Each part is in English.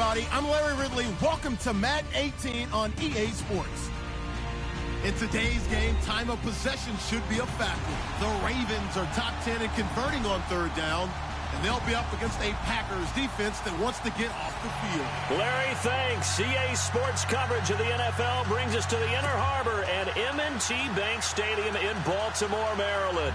everybody. I'm Larry Ridley. Welcome to Madden 18 on EA Sports. In today's game, time of possession should be a factor. The Ravens are top 10 in converting on third down, and they'll be up against a Packers defense that wants to get off the field. Larry, thanks. EA Sports coverage of the NFL brings us to the Inner Harbor and M&T Bank Stadium in Baltimore, Maryland.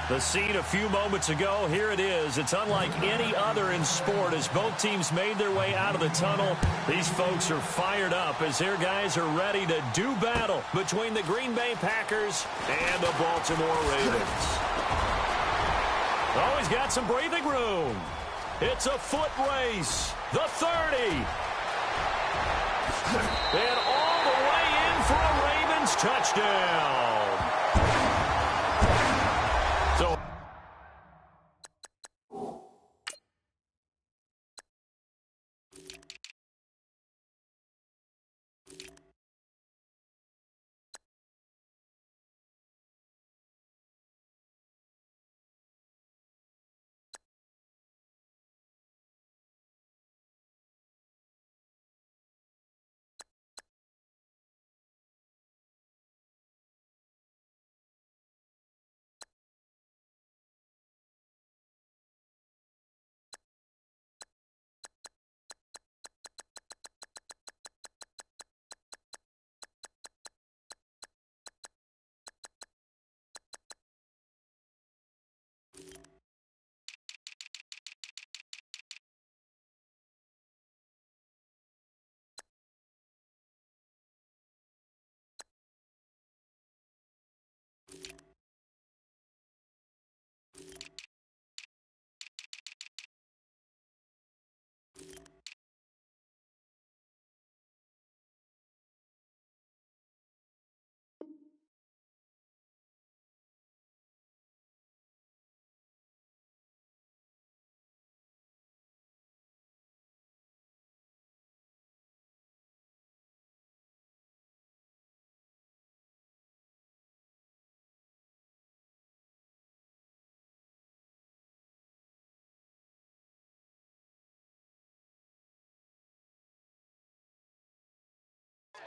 The scene a few moments ago, here it is. It's unlike any other in sport as both teams made their way out of the tunnel. These folks are fired up as their guys are ready to do battle between the Green Bay Packers and the Baltimore Ravens. Oh, he's got some breathing room. It's a foot race. The 30. And all the way in for a Ravens touchdown. So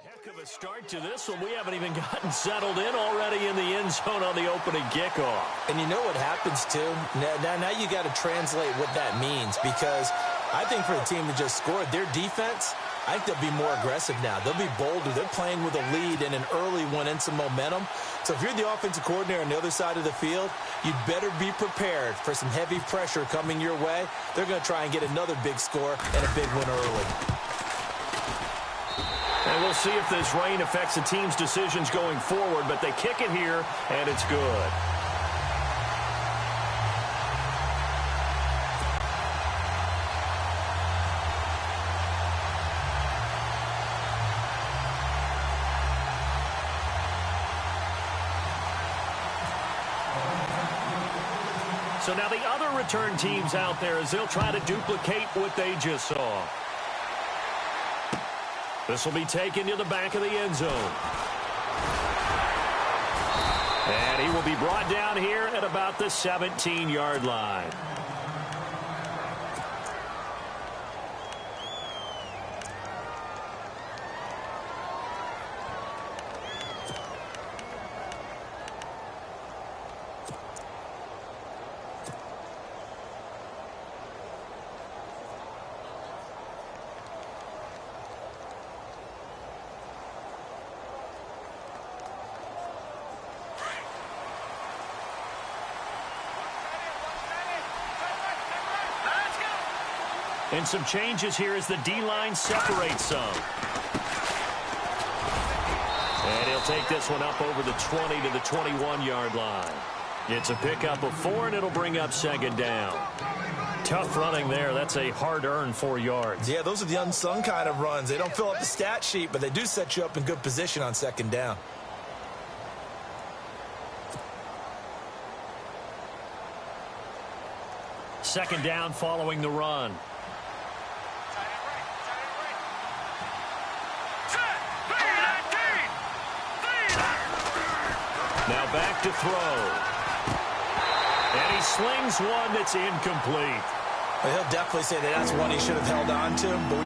heck of a start to this one. We haven't even gotten settled in already in the end zone on the opening kickoff. And you know what happens, too? Now you got to translate what that means, because I think for the team that just scored, their defense, I think they'll be more aggressive now. They'll be bolder. They're playing with a lead and an early one and some momentum. So if you're the offensive coordinator on the other side of the field, you'd better be prepared for some heavy pressure coming your way. They're going to try and get another big score and a big one early. And we'll see if this rain affects the team's decisions going forward, but they kick it here, and it's good. So now the other return teams out there as they'll try to duplicate what they just saw. This will be taken to the back of the end zone. And he will be brought down here at about the 17-yard line. And some changes here as the D-line separates some. And he'll take this one up over the 20 to the 21-yard line. It's a pickup of 4, and it'll bring up second down. Tough running there. That's a hard-earned 4 yards. Yeah, those are the unsung kind of runs. They don't fill up the stat sheet, but they do set you up in good position on second down. Second down following the run. Now back to throw. And he slings one that's incomplete. Well, he'll definitely say that that's one he should have held on to. But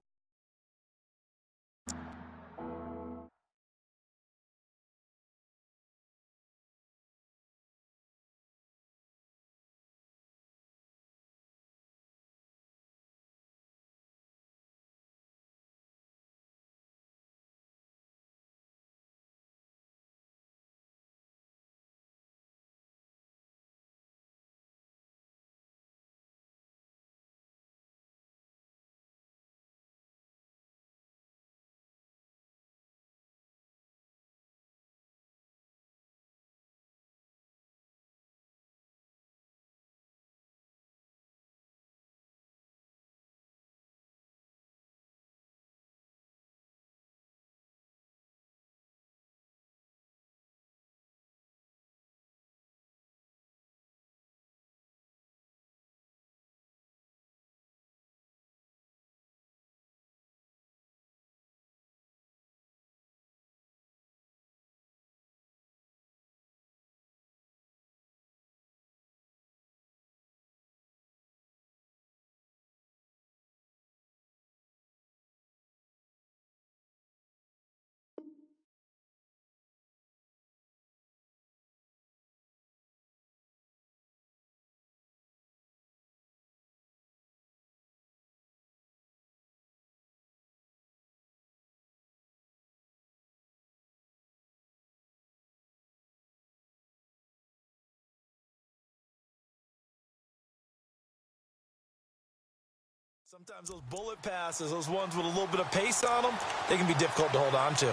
Sometimes those bullet passes, those ones with a little bit of pace on them, they can be difficult to hold on to.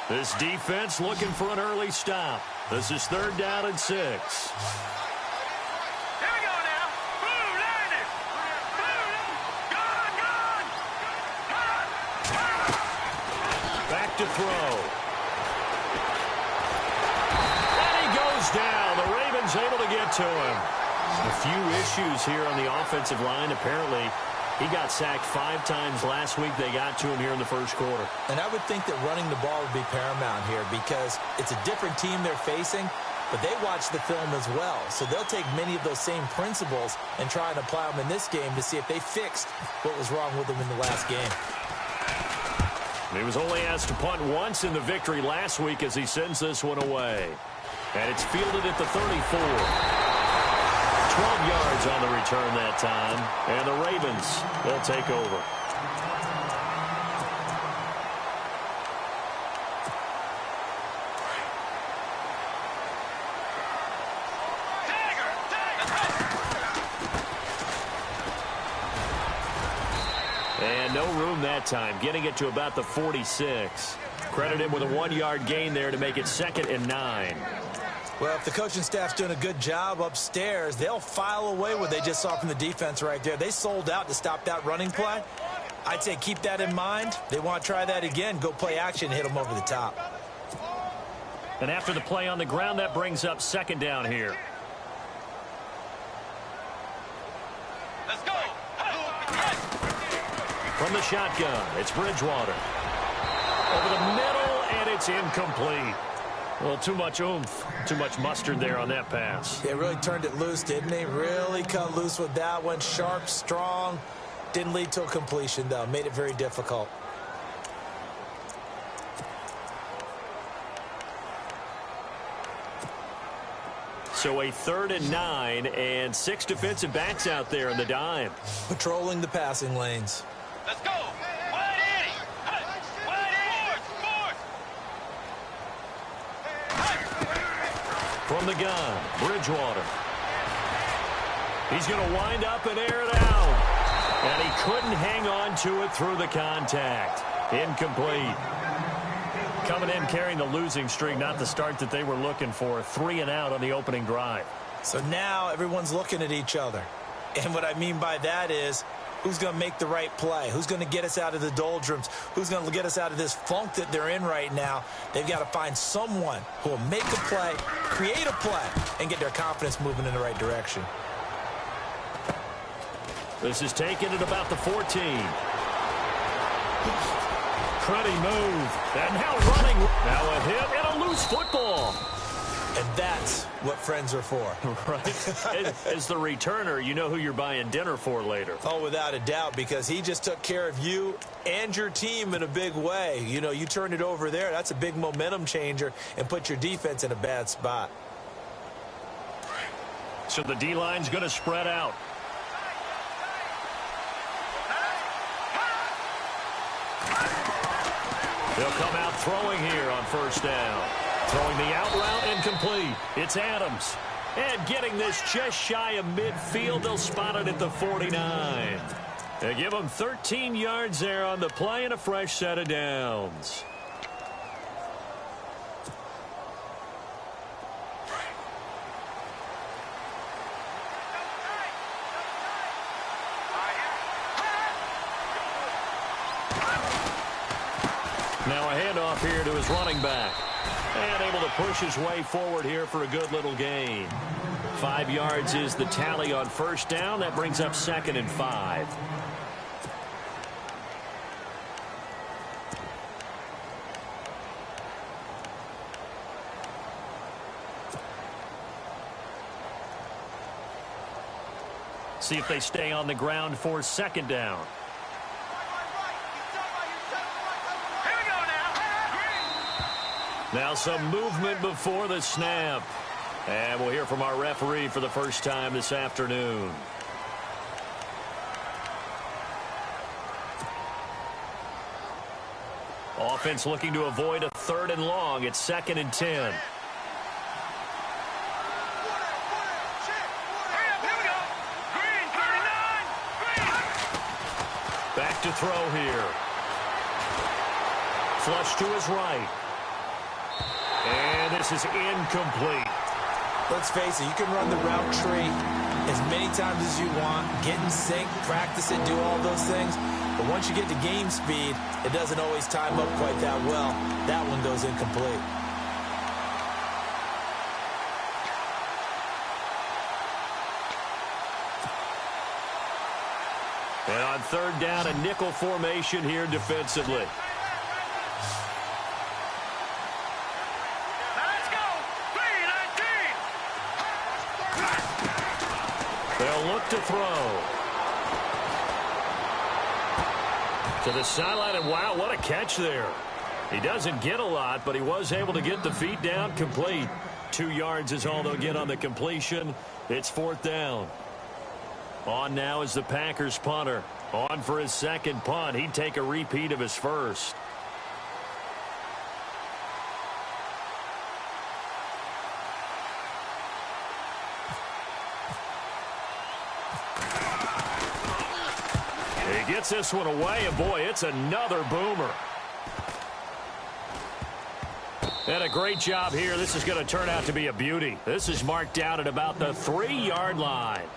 This defense looking for an early stop. This is 3rd down and 6. Back to throw. And he goes down. The Ravens able to get to him. A few issues here on the offensive line. Apparently, he got sacked 5 times last week. They got to him here in the first quarter. And I would think that running the ball would be paramount here because it's a different team they're facing, but they watch the film as well. So they'll take many of those same principles and try and apply them in this game to see if they fixed what was wrong with them in the last game. He was only asked to punt once in the victory last week as he sends this one away. And it's fielded at the 34. 12 yards on the return that time. And the Ravens will take over. And no room that time, getting it to about the 46. Credit him with a 1-yard gain there to make it 2nd and 9. Well, if the coaching staff's doing a good job upstairs, they'll file away what they just saw from the defense right there. They sold out to stop that running play. I'd say keep that in mind. They want to try that again. Go play action, hit them over the top. And after the play on the ground, that brings up 2nd down here. Let's go. From the shotgun, it's Bridgewater. Over the middle, and it's incomplete. Well, too much oomph, too much mustard there on that pass. Yeah, really turned it loose, didn't he? Really cut loose with that one. Sharp, strong. Didn't lead to a completion, though. Made it very difficult. So a 3rd and 9 and 6 defensive backs out there in the dime. Patrolling the passing lanes. Let's go. Wide 80. Wide 80. From the gun, Bridgewater. He's going to wind up and air it out. And he couldn't hang on to it through the contact. Incomplete. Coming in carrying the losing streak, not the start that they were looking for. 3 and out on the opening drive. So now everyone's looking at each other. And what I mean by that is, who's going to make the right play? Who's going to get us out of the doldrums? Who's going to get us out of this funk that they're in right now? They've got to find someone who will make a play, create a play, and get their confidence moving in the right direction. This is taken at about the 14. Cruddy move. And now running. Now a hit and a loose football. And that's what friends are for. Right. As the returner, you know who you're buying dinner for later. Oh, without a doubt, because he just took care of you and your team in a big way. You know, you turned it over there. That's a big momentum changer and put your defense in a bad spot. So the D-line's going to spread out. They'll come out throwing here on 1st down. Throwing the out route incomplete. It's Adams. And getting this just shy of midfield. They'll spot it at the 49. They give them 13 yards there on the play and a fresh set of downs. Now a handoff here to his running back. And able to push his way forward here for a good little gain. 5 yards is the tally on 1st down. That brings up 2nd and 5. See if they stay on the ground for 2nd down. Now some movement before the snap. And we'll hear from our referee for the first time this afternoon. Offense looking to avoid a 3rd and long. It's 2nd and 10. Back to throw here. Flush to his right. And this is incomplete. Let's face it, you can run the route tree as many times as you want, get in sync, practice it, do all those things. But once you get to game speed, it doesn't always time up quite that well. That one goes incomplete. And on 3rd down, a nickel formation here defensively. They'll look to throw. To the sideline, and wow, what a catch there. He doesn't get a lot, but he was able to get the feet down complete. 2 yards is all they'll get on the completion. It's 4th down. On now is the Packers punter. On for his 2nd punt. He'd take a repeat of his first. He gets this one away, and boy, it's another boomer. And a great job here. This is going to turn out to be a beauty. This is marked down at about the 3-yard line.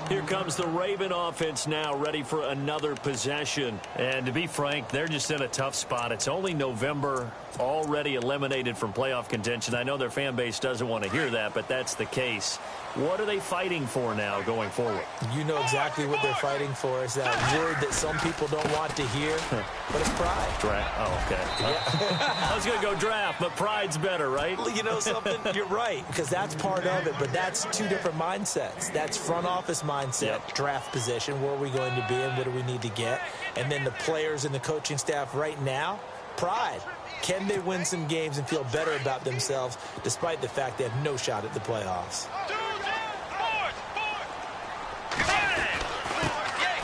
Here comes the Raven offense now, ready for another possession. And to be frank, they're just in a tough spot. It's only November, already eliminated from playoff contention. I know their fan base doesn't want to hear that, but that's the case. What are they fighting for now going forward? You know exactly what they're fighting for. Is that word that some people don't want to hear, but it's pride. Draft. Oh, okay. Yeah. I was going to go draft, but pride's better, right? You know something? You're right, because that's part of it, but that's 2 different mindsets. That's front office mindset, yep. Draft position, where are we going to be and what do we need to get? And then the players and the coaching staff right now, pride. Can they win some games and feel better about themselves despite the fact they have no shot at the playoffs?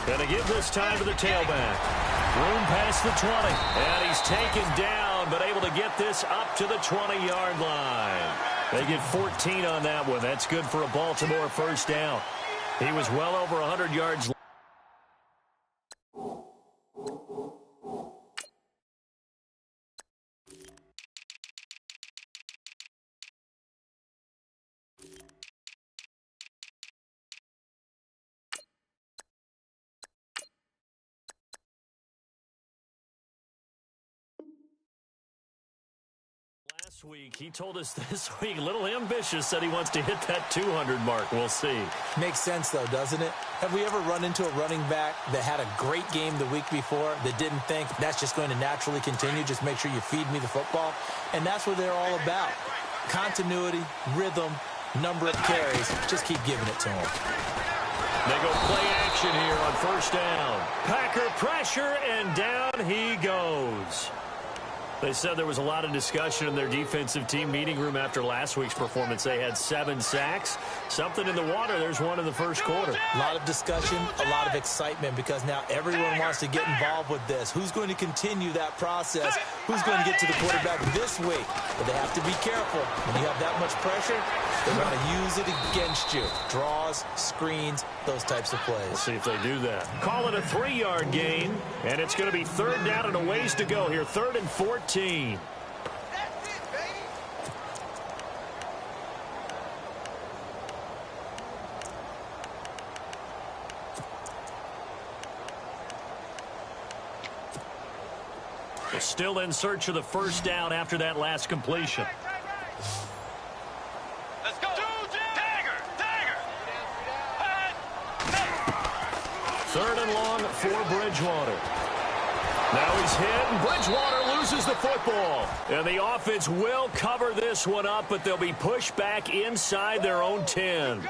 Going to give this time to the tailback. Room past the 20. And he's taken down, but able to get this up to the 20-yard line. They get 14 on that one. That's good for a Baltimore 1st down. He was well over 100 yards. Last week, he told us this week, a little ambitious, said he wants to hit that 200 mark. We'll see. Makes sense, though, doesn't it? Have we ever run into a running back that had a great game the week before that didn't think that's just going to naturally continue, just make sure you feed me the football? And that's what they're all about. Continuity, rhythm, number of carries. Just keep giving it to them. They go play action here on 1st down. Packer pressure, and down he goes. They said there was a lot of discussion in their defensive team meeting room after last week's performance. They had 7 sacks. Something in the water. There's one in the 1st quarter. A lot of discussion, a lot of excitement, because now everyone wants to get involved with this. Who's going to continue that process? Who's going to get to the quarterback this week? But they have to be careful. When you have that much pressure, they're going to use it against you. Draws, screens, those types of plays. We'll see if they do that. Call it a 3-yard gain, and it's going to be 3rd down and a ways to go here. 3rd and 14. They're still in search of the 1st down after that last completion. Let's go. Dagger. 3rd and long for Bridgewater. Now he's hit, and Bridgewater loses the football. And the offense will cover this one up, but they'll be pushed back inside their own 10.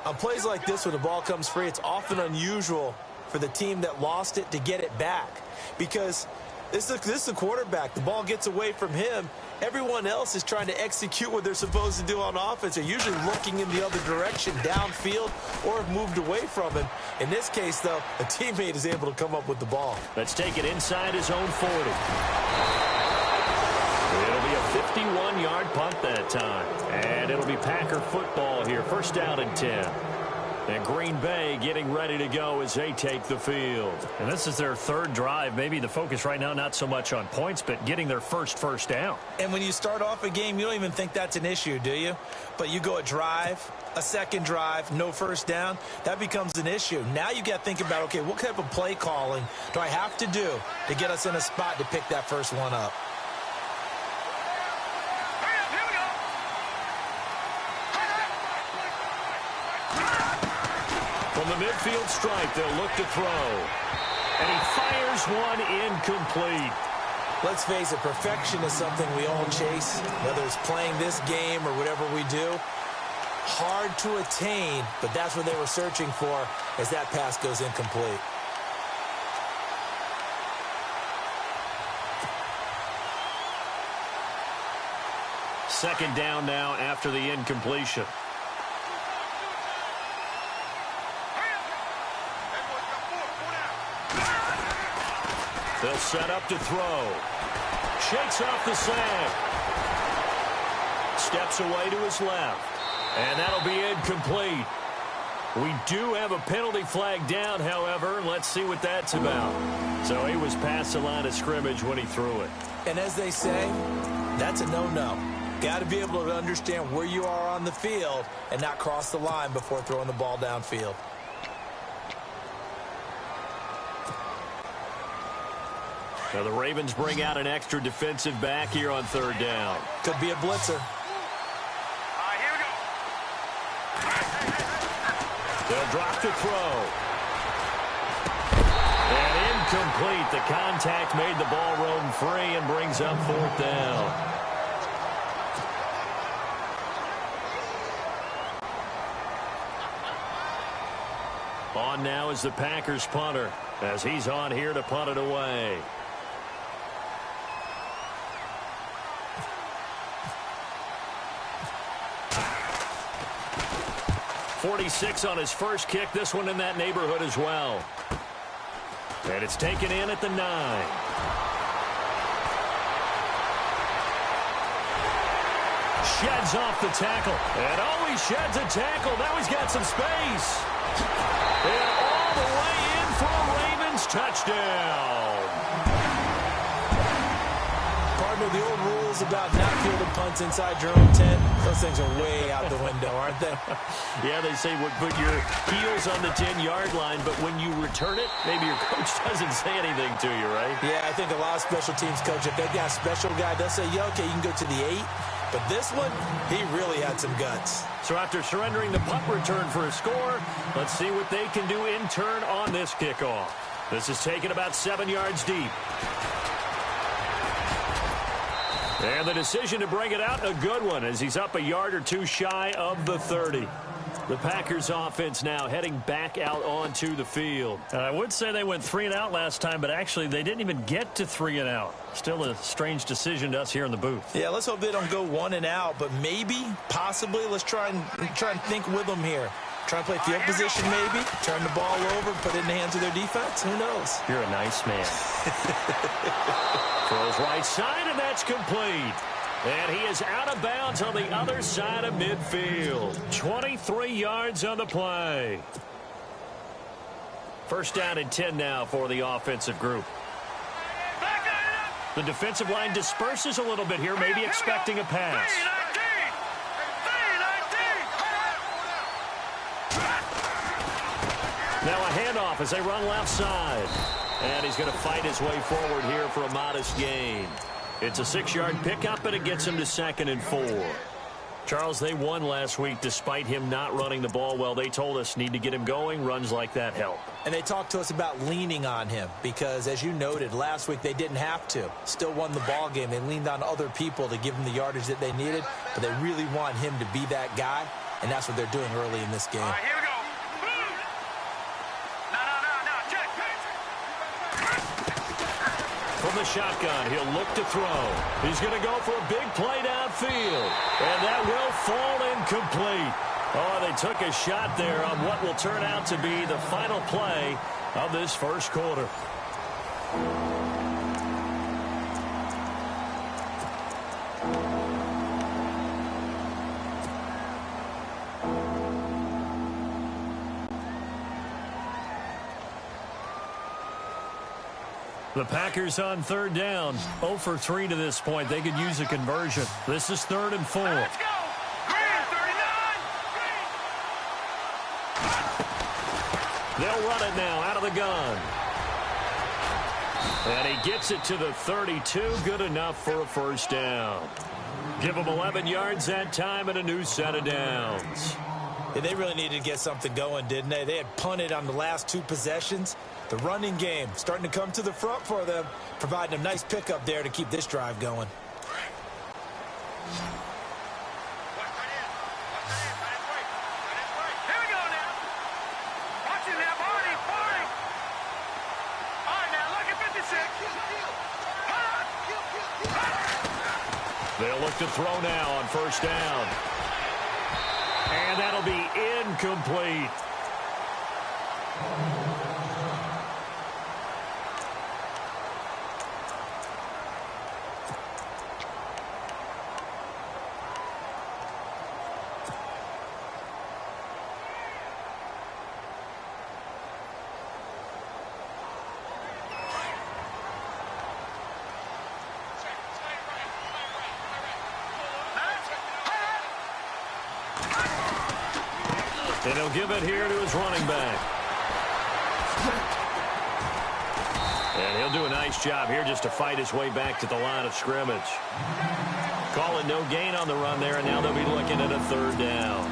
On plays like this, when the ball comes free, it's often unusual for the team that lost it to get it back. Because this is a quarterback. The ball gets away from him. Everyone else is trying to execute what they're supposed to do on offense. They're usually looking in the other direction, downfield, or have moved away from him. In this case, though, a teammate is able to come up with the ball. Let's take it inside his own 40. 51-yard punt that time. And it'll be Packer football here. First down and 10. And Green Bay getting ready to go as they take the field. And this is their third drive. Maybe the focus right now not so much on points, but getting their first down. And when you start off a game, you don't even think that's an issue, do you? But you go a drive, a second drive, no first down, that becomes an issue. Now you got to think about, okay, what type of play calling do I have to do to get us in a spot to pick that first one up? From the midfield stripe, they'll look to throw. And he fires one incomplete. Let's face it, perfection is something we all chase, whether it's playing this game or whatever we do. Hard to attain, but that's what they were searching for as that pass goes incomplete. Second down now after the incompletion. They'll set up to throw. Shakes off the sack. Steps away to his left. And that'll be incomplete. We do have a penalty flag down, however. Let's see what that's about. So he was past the line of scrimmage when he threw it. And as they say, that's a no-no. Got to be able to understand where you are on the field and not cross the line before throwing the ball downfield. Now the Ravens bring out an extra defensive back here on third down. Could be a blitzer. Here we go. They'll drop to throw. And incomplete. The contact made the ball roam free and brings up fourth down. On now is the Packers punter as he's on here to punt it away. 46 on his first kick. This one in that neighborhood as well. And it's taken in at the 9. Sheds off the tackle. And he sheds a tackle. Now he's got some space. And all the way in for a Ravens touchdown. Partner, the old rules about not fielding punts inside your own 10, those things are way out the window, aren't they? Yeah, they say put your heels on the 10-yard line, but when you return it, maybe your coach doesn't say anything to you, right? Yeah, I think a lot of special teams coach, if they got a special guy, they'll say, yeah, okay, you can go to the 8. But this one, he really had some guts. So after surrendering the punt return for a score, let's see what they can do in turn on this kickoff. This is taken about 7 yards deep. And the decision to bring it out, a good one, as he's up a yard or two shy of the 30. The Packers offense now heading back out onto the field. I would say they went 3 and out last time, but actually they didn't even get to 3 and out. Still a strange decision to us here in the booth. Yeah, let's hope they don't go 1 and out, but maybe, possibly, let's try and think with them here. Try and play field position maybe, turn the ball over, put it in the hands of their defense. Who knows? You're a nice man. Throws right side, and that's complete. And he is out of bounds on the other side of midfield. 23 yards on the play. First down and 10 now for the offensive group. The defensive line disperses a little bit here, maybe expecting a pass. Now a handoff as they run left side. And he's going to fight his way forward here for a modest gain. It's a 6-yard pickup, and it gets him to 2nd and 4. Charles, they won last week despite him not running the ball well. They told us need to get him going. Runs like that help. And they talked to us about leaning on him because, as you noted, last week they didn't have to. Still won the ball game. They leaned on other people to give them the yardage that they needed, but they really want him to be that guy, and that's what they're doing early in this game. All right, here we go. From the shotgun, he'll look to throw. He's going to go for a big play downfield. And that will fall incomplete. Oh, they took a shot there on what will turn out to be the final play of this first quarter. The Packers on third down. 0 for 3 to this point. They could use a conversion. This is 3rd and 4. Let's go. Green, 39. They'll run it now out of the gun. And he gets it to the 32. Good enough for a first down. Give them 11 yards that time and a new set of downs. Yeah, they really needed to get something going, didn't they? They had punted on the last 2 possessions. The running game starting to come to the front for them, providing a nice pickup there to keep this drive going. They'll look to throw now on first down. And that'll be incomplete. And he'll give it here to his running back. And he'll do a nice job here just to fight his way back to the line of scrimmage. Call it no gain on the run there, and now they'll be looking at a 3rd down.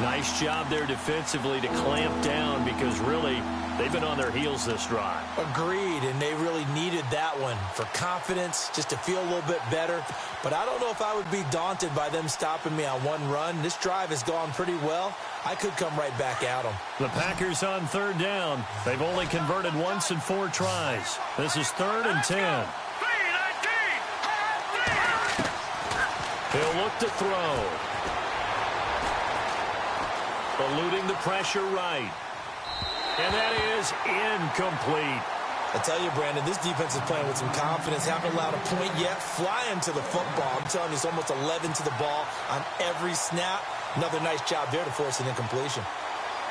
Nice job there defensively to clamp down because really they've been on their heels this drive. Agreed, and they really needed that one for confidence, just to feel a little bit better. But I don't know if I would be daunted by them stopping me on one run. This drive has gone pretty well. I could come right back at them. The Packers on 3rd down. They've only converted once in 4 tries. This is 3rd and 10. He'll look to throw. Eluding the pressure right. And that is incomplete. I tell you, Brandon, this defense is playing with some confidence. Haven't allowed a point yet. Flying to the football. I'm telling you, it's almost 11 to the ball on every snap. Another nice job there to force an incompletion.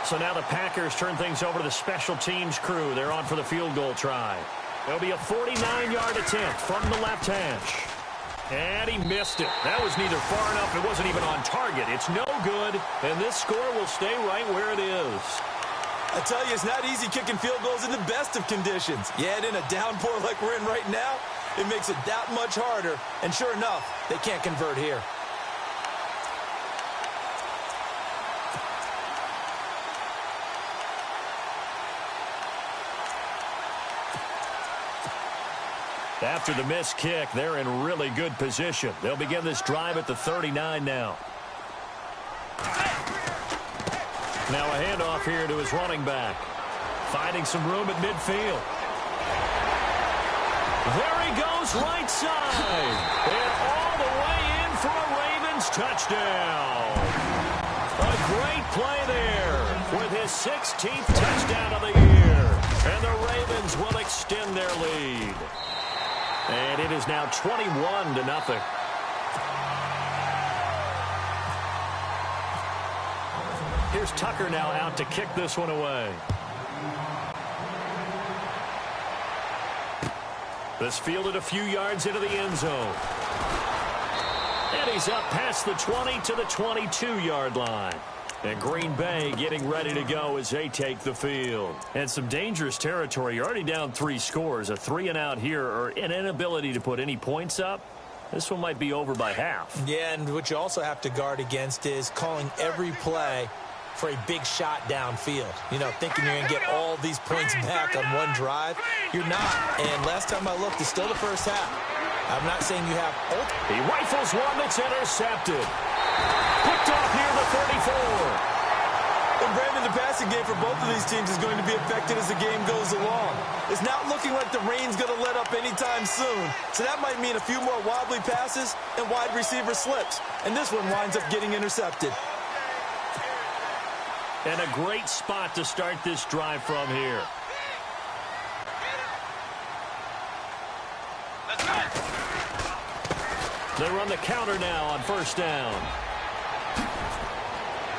So now the Packers turn things over to the special teams crew. They're on for the field goal try. There'll be a 49-yard attempt from the left hash. And he missed it. That was neither far enough. It wasn't even on target. It's no good. And this score will stay right where it is. I tell you, it's not easy kicking field goals in the best of conditions. Yet in a downpour like we're in right now, it makes it that much harder. And sure enough, they can't convert here. After the missed kick, they're in really good position. They'll begin this drive at the 39 now. Now a handoff here to his running back. Finding some room at midfield. There he goes, right side. And all the way in for a Ravens touchdown. A great play there with his 16th touchdown of the year. And the Ravens will extend their lead. And it is now 21-0. Here's Tucker now out to kick this one away. This fielded a few yards into the end zone. And he's up past the 20 to the 22-yard line. And Green Bay getting ready to go as they take the field. And some dangerous territory. You're already down 3 scores. A 3-and-out here or an inability to put any points up. This one might be over by half. Yeah, and what you also have to guard against is calling every play for a big shot downfield. You know, thinking you're going to get all these points back on one drive. You're not. And last time I looked, it's still the first half. I'm not saying you have... He rifles one that's intercepted. Picked off near the 34. And Brandon, the passing game for both of these teams is going to be affected as the game goes along. It's not looking like the rain's going to let up anytime soon. So that might mean a few more wobbly passes and wide receiver slips. And this one winds up getting intercepted. And a great spot to start this drive from here. They run the counter now on first down.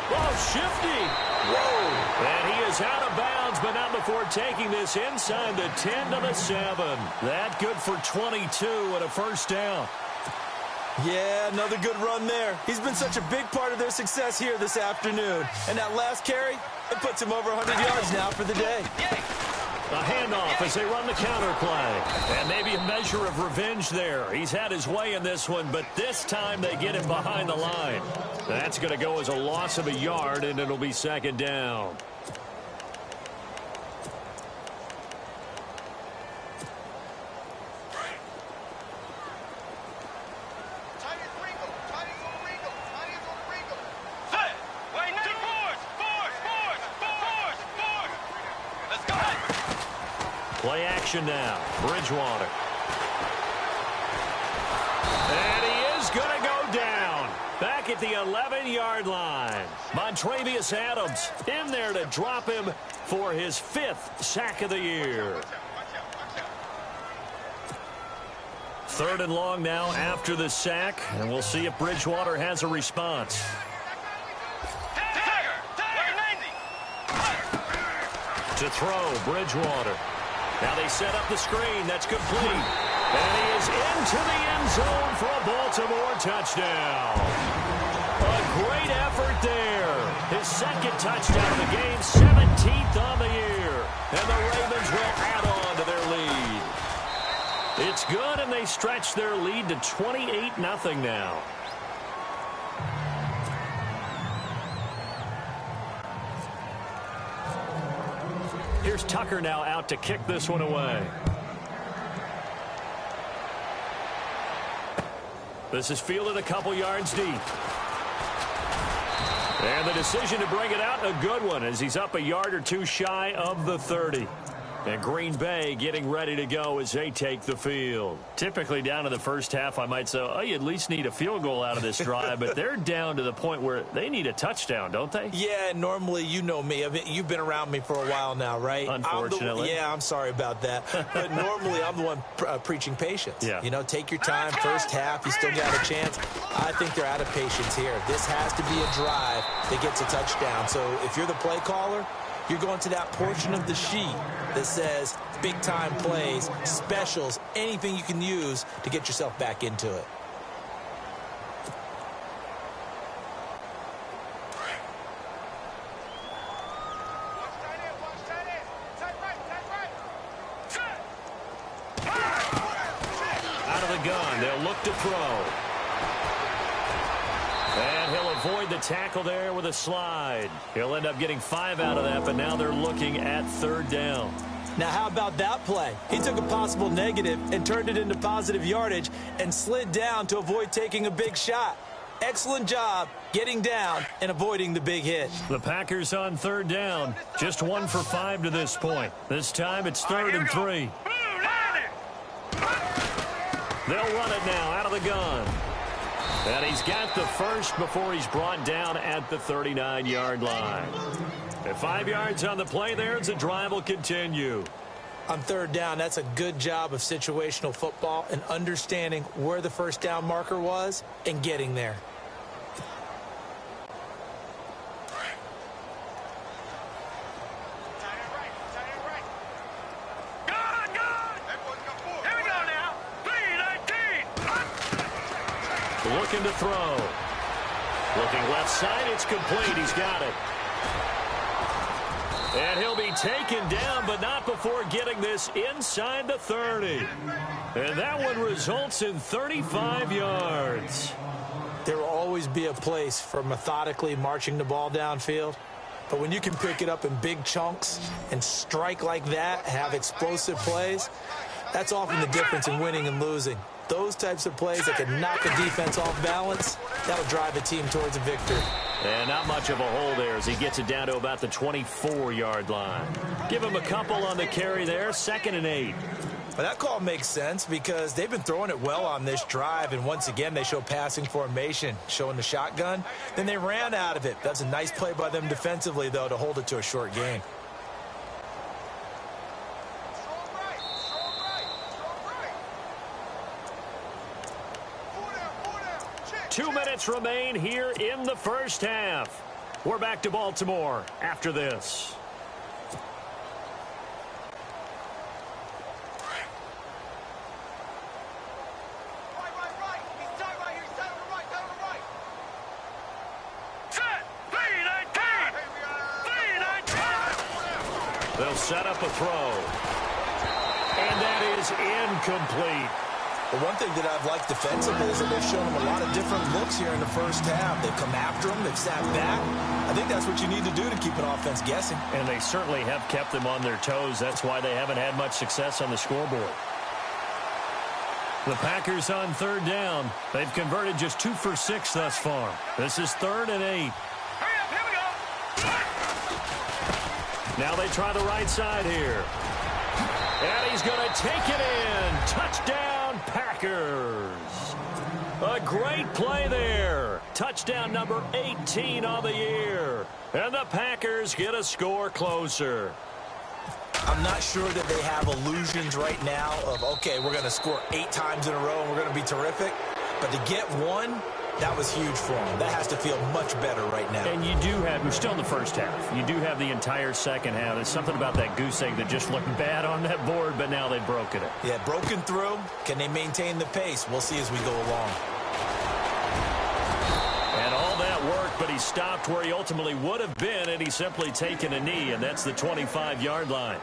Oh, shifty. Whoa. And he is out of bounds, but not before taking this inside the 10 to the 7. That good for 22 and a first down. Yeah, another good run there. He's been such a big part of their success here this afternoon. And that last carry, it puts him over 100 yards now for the day. A handoff as they run the counter play. And maybe a measure of revenge there. He's had his way in this one, but this time they get him behind the line. That's going to go as a loss of a yard, and it'll be second down. Play action now. Bridgewater. And he is going to go down. Back at the 11-yard line. Montrevious Adams in there to drop him for his 5th sack of the year. 3rd and long now after the sack. And we'll see if Bridgewater has a response. To throw, Bridgewater. Now they set up the screen. That's complete. And he is into the end zone for a Baltimore touchdown. A great effort there. His 2nd touchdown of the game, 17th on the year. And the Ravens will add on to their lead. It's good, and they stretch their lead to 28-0 now. Here's Tucker now out to kick this one away. This is fielded a couple yards deep. And the decision to bring it out, a good one, as he's up a yard or two shy of the 30. And Green Bay getting ready to go as they take the field. Typically down to the first half, I might say, oh, you at least need a field goal out of this drive. But they're down to the point where they need a touchdown, don't they? Yeah, normally, you know me. I mean, you've been around me for a while now, right? Unfortunately. I'm sorry about that. But normally, I'm the one preaching patience. Yeah. You know, take your time. First half, you still got a chance. I think they're out of patience here. This has to be a drive that gets a touchdown. So if you're the play caller, you're going to that portion of the sheet that says big-time plays, specials, anything you can use to get yourself back into it. Out of the gun, they'll look to throw. And he'll avoid the tackle there with a slide. He'll end up getting 5 out of that, but now they're looking at 3rd down. Now, how about that play? He took a possible negative and turned it into positive yardage and slid down to avoid taking a big shot. Excellent job getting down and avoiding the big hit. The Packers on 3rd down. Just 1 for 5 to this point. This time it's 3rd and 3. They'll run it now out of the gun. And he's got the first before he's brought down at the 39-yard line. At 5 yards on the play there, the drive will continue. On 3rd down, that's a good job of situational football and understanding where the first down marker was and getting there. Looking to throw. Looking left side, it's complete. He's got it. And he'll be taken down, but not before getting this inside the 30. And that one results in 35 yards. There will always be a place for methodically marching the ball downfield. But when you can pick it up in big chunks and strike like that, have explosive plays, that's often the difference in winning and losing. Those types of plays that can knock a defense off balance, that'll drive a team towards a victory. And not much of a hole there as he gets it down to about the 24-yard line. Give him a couple on the carry there, 2nd and 8. Well, that call makes sense because they've been throwing it well on this drive, and once again, they show passing formation, showing the shotgun. Then they ran out of it. That's a nice play by them defensively, though, to hold it to a short gain. Strong right. 2 minutes remain here in the first half. We're back to Baltimore after this. They'll set up a throw. And that is incomplete. Well, one thing that I've liked defensively is that they've shown them a lot of different looks here in the first half. They've come after them. They've sat back. I think that's what you need to do to keep an offense guessing. And they certainly have kept them on their toes. That's why they haven't had much success on the scoreboard. The Packers on third down. They've converted just 2 for 6 thus far. This is 3rd and 8. Now they try the right side here. And he's going to take it in. Touchdown, Packers. A great play there. Touchdown number 18 on the year. And the Packers get a score closer. I'm not sure that they have illusions right now of, okay, we're going to score 8 times in a row and we're going to be terrific. But to get one, that was huge for them. That has to feel much better right now. And you do have, we're still in the first half. You do have the entire second half. There's something about that goose egg that just looked bad on that board, but now they've broken it. Yeah, broken through. Can they maintain the pace? We'll see as we go along. And all that work, but he stopped where he ultimately would have been, and he's simply taken a knee, and that's the 25-yard line.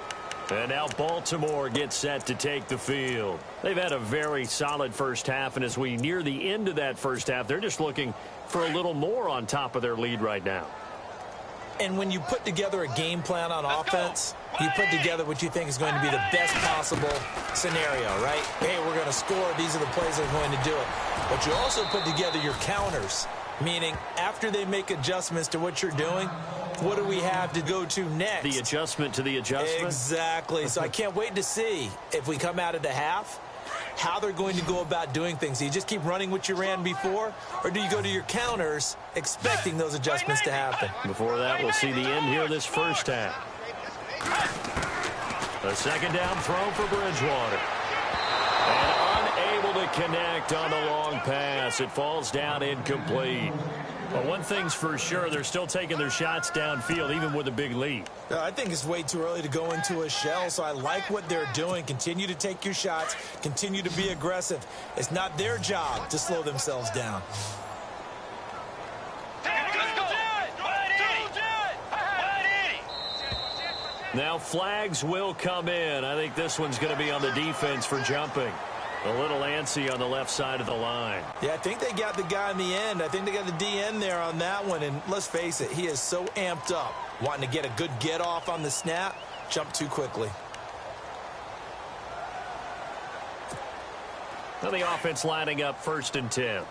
And now Baltimore gets set to take the field. They've had a very solid first half, and as we near the end of that first half, they're just looking for a little more on top of their lead right now. And when you put together a game plan on offense, you put together what you think is going to be the best possible scenario, right? Hey, we're going to score. These are the plays that are going to do it. But you also put together your counters, meaning after they make adjustments to what you're doing, what do we have to go to next? The adjustment to the adjustment? Exactly. So I can't wait to see if we come out of the half, how they're going to go about doing things. Do you just keep running what you ran before, or do you go to your counters expecting those adjustments to happen? Before that, we'll see the end here of this first half. A second down throw for Bridgewater. And unable to connect on the long pass. It falls down incomplete. Well, one thing's for sure, they're still taking their shots downfield, even with a big lead. I think it's way too early to go into a shell, so I like what they're doing. Continue to take your shots. Continue to be aggressive. It's not their job to slow themselves down. Now flags will come in. I think this one's going to be on the defense for jumping. A little antsy on the left side of the line. Yeah, I think they got the guy in the end. I think they got the DN there on that one. And let's face it, he is so amped up, wanting to get a good get off on the snap, jump too quickly. Now the offense lining up 1st and 10.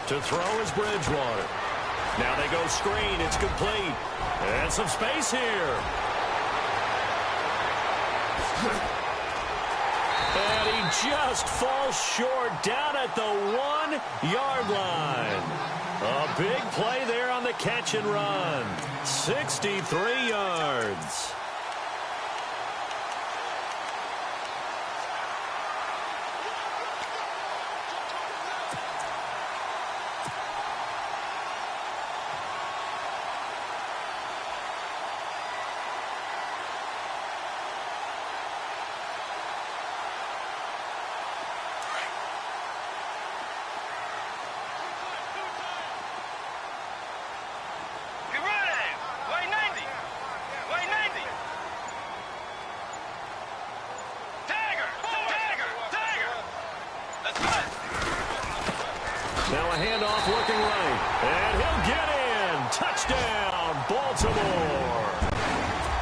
To throw is Bridgewater. Now they go screen. It's complete. And some space here. And he just falls short down at the 1-yard line. A big play there on the catch and run. 63 yards. Now a handoff looking right. And he'll get in. Touchdown, Baltimore.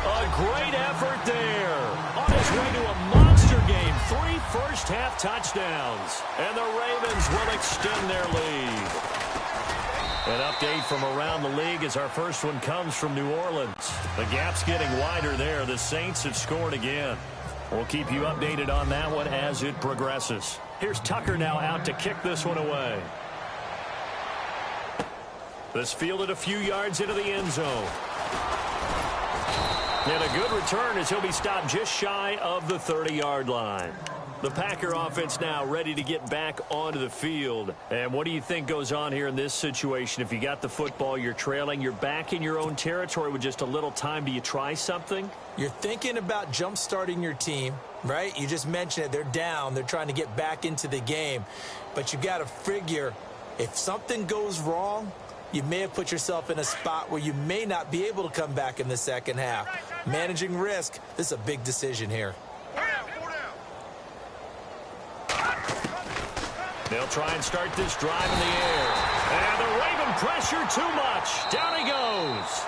A great effort there. On his way to a monster game. 3 first-half touchdowns. And the Ravens will extend their lead. An update from around the league as our first one comes from New Orleans. The gap's getting wider there. The Saints have scored again. We'll keep you updated on that one as it progresses. Here's Tucker now out to kick this one away. This fielded a few yards into the end zone. And a good return as he'll be stopped just shy of the 30-yard line. The Packer offense now ready to get back onto the field. And what do you think goes on here in this situation? If you got the football, you're trailing, you're back in your own territory with just a little time. Do you try something? You're thinking about jump-starting your team, right? You just mentioned it. They're down. They're trying to get back into the game. But you got to figure if something goes wrong, you may have put yourself in a spot where you may not be able to come back in the second half. Managing risk, this is a big decision here. They'll try and start this drive in the air. And the Raven pressure too much. Down he goes.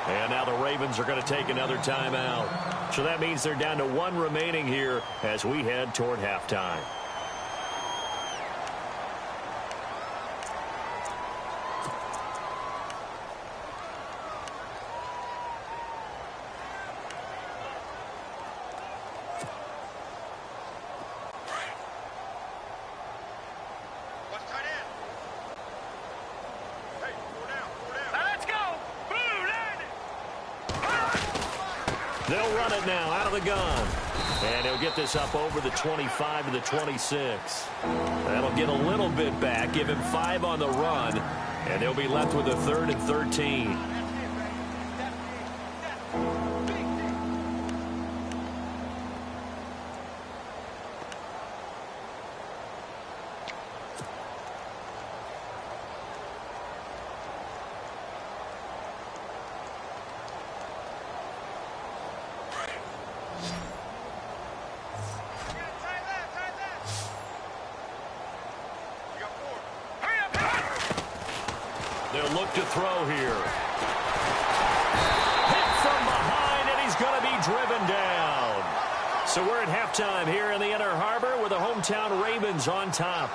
And now the Ravens are going to take another timeout. So that means they're down to one remaining here as we head toward halftime. They'll run it now out of the gun. And he'll get this up over the 25 to the 26. That'll get a little bit back, give him 5 on the run, and they'll be left with a 3rd and 13. They'll look to throw here. Hit from behind, and he's going to be driven down. So we're at halftime here in the Inner Harbor with the hometown Ravens on top.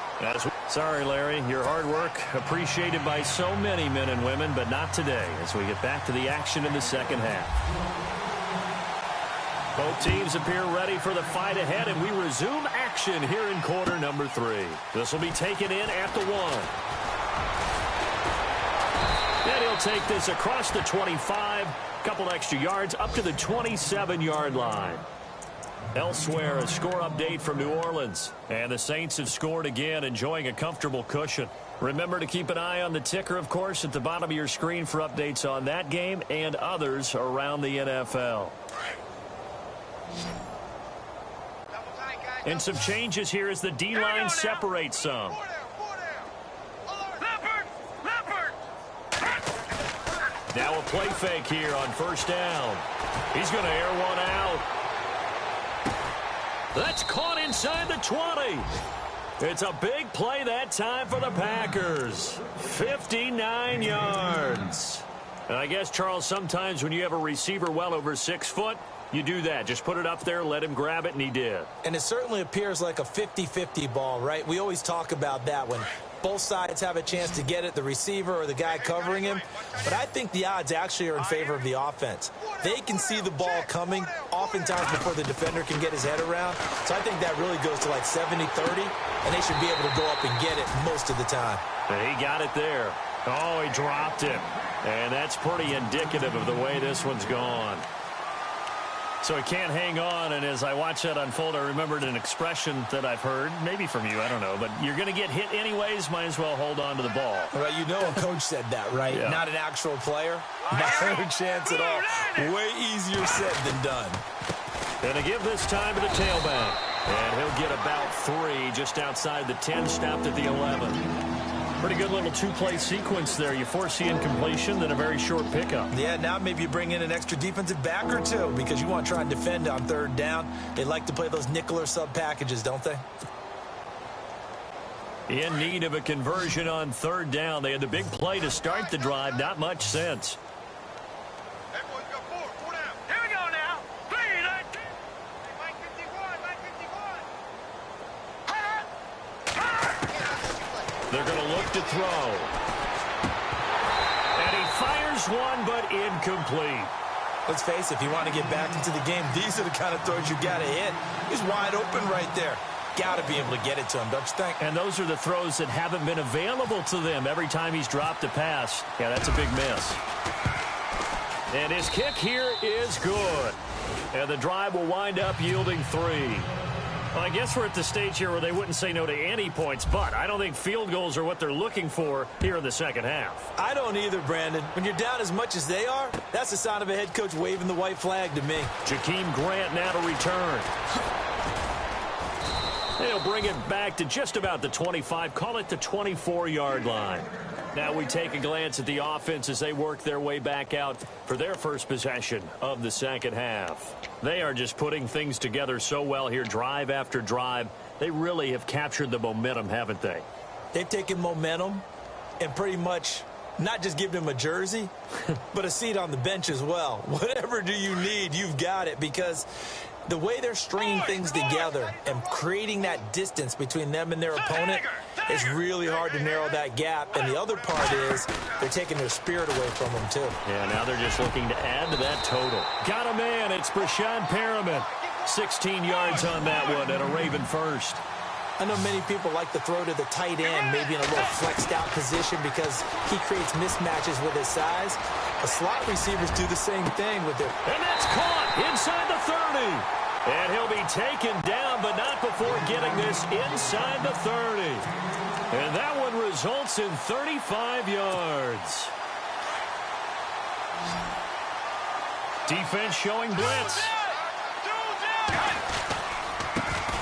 Sorry, Larry, your hard work appreciated by so many men and women, but not today as we get back to the action in the second half. Both teams appear ready for the fight ahead, and we resume action here in quarter number 3. This will be taken in at the 1. And he'll take this across the 25, couple extra yards up to the 27-yard line. Elsewhere, a score update from New Orleans. And the Saints have scored again, enjoying a comfortable cushion. Remember to keep an eye on the ticker, of course, at the bottom of your screen for updates on that game and others around the NFL. And some changes here as the D-line separates some. Now a play fake here on first down. He's going to air one out. That's caught inside the 20. It's a big play that time for the Packers. 59 yards. And I guess, Charles, sometimes when you have a receiver well over 6 foot, you do that. Just put it up there, let him grab it, and he did. And it certainly appears like a 50-50 ball, right? We always talk about that when both sides have a chance to get it, the receiver or the guy covering him. But I think the odds actually are in favor of the offense. They can see the ball coming oftentimes before the defender can get his head around. So I think that really goes to like 70-30, and they should be able to go up and get it most of the time. And he got it there. Oh, he dropped it. And that's pretty indicative of the way this one's gone. So he can't hang on, and as I watch that unfold, I remembered an expression that I've heard, maybe from you, I don't know, but you're going to get hit anyways, might as well hold on to the ball. Well, you know a coach said that, right? Yeah. Not an actual player. Not a chance at all. Way easier said than done. Going to give this time to the tailback, and he'll get about 3 just outside the 10, stopped at the 11. Pretty good little two-play sequence there. You force the incompletion, then a very short pickup. Yeah, now maybe you bring in an extra defensive back or two because you want to try and defend on third down. They like to play those nickel or sub packages, don't they? In need of a conversion on third down. They had the big play to start the drive. Not much sense. They're going to look to throw. And he fires one, but incomplete. Let's face it, if you want to get back into the game, these are the kind of throws you got to hit. He's wide open right there. got to be able to get it to him, don't you think? And those are the throws that haven't been available to them every time he's dropped a pass. Yeah, that's a big miss. And his kick here is good. And the drive will wind up yielding 3. Well, I guess we're at the stage here where they wouldn't say no to any points, but I don't think field goals are what they're looking for here in the second half. I don't either, Brandon. When you're down as much as they are, that's the sign of a head coach waving the white flag to me. Jakeem Grant now to return. They'll bring it back to just about the 25, call it the 24-yard line. Now we take a glance at the offense as they work their way back out for their first possession of the second half. They are just putting things together so well here, drive after drive. They really have captured the momentum, haven't they? They've taken momentum and pretty much not just given him a jersey, but a seat on the bench as well. Whatever do you need, you've got it, because the way they're stringing things together and creating that distance between them and their opponent, it's really hard to narrow that gap. And the other part is they're taking their spirit away from them, too. Yeah, now they're just looking to add to that total. Got a man. It's Brashad Perriman. 16 yards on that one and a Raven first. I know many people like to throw to the tight end, maybe in a little flexed out position because he creates mismatches with his size. The slot receivers do the same thing with their... And that's caught inside the 30. And he'll be taken down, but not before getting this inside the 30. And that one results in 35 yards. Defense showing blitz.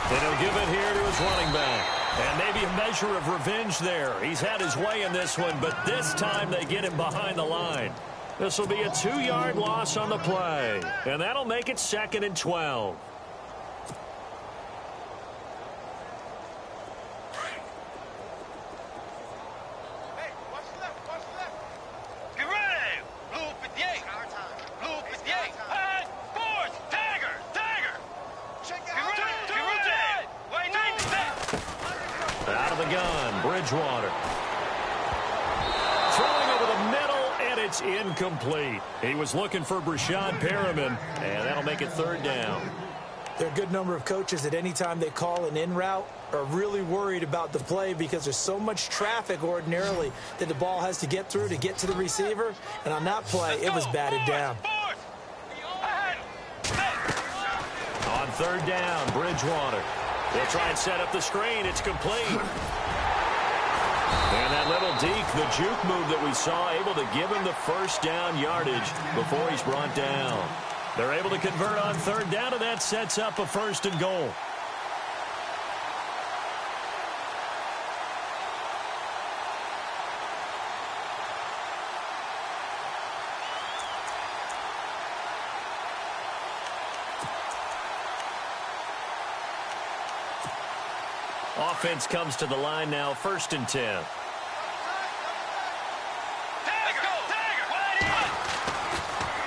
And he'll give it here to his running back. And maybe a measure of revenge there. He's had his way in this one, but this time they get him behind the line. This will be a 2-yard loss on the play. And that'll make it 2nd and 12. Out of the gun, Bridgewater. Throwing over the middle, and it's incomplete. He was looking for Brashad Perriman, and that'll make it 3rd down. There are a good number of coaches at any time they call an in route are really worried about the play because there's so much traffic ordinarily that the ball has to get through to get to the receiver. And on that play, it was batted down. On 3rd down, Bridgewater. They'll try and set up the screen. It's complete. And that little deke, the juke move that we saw, able to give him the 1st down yardage before he's brought down. They're able to convert on 3rd down, and that sets up a 1st and goal. Offense comes to the line now, 1st and 10.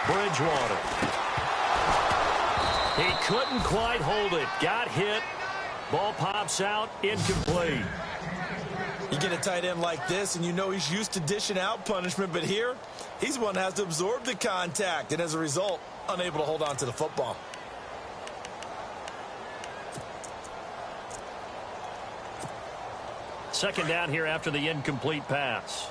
Bridgewater. He couldn't quite hold it. Got hit. Ball pops out. Incomplete. You get a tight end like this, and you know he's used to dishing out punishment, but here, he's one that has to absorb the contact, and as a result, unable to hold on to the football. Second down here after the incomplete pass.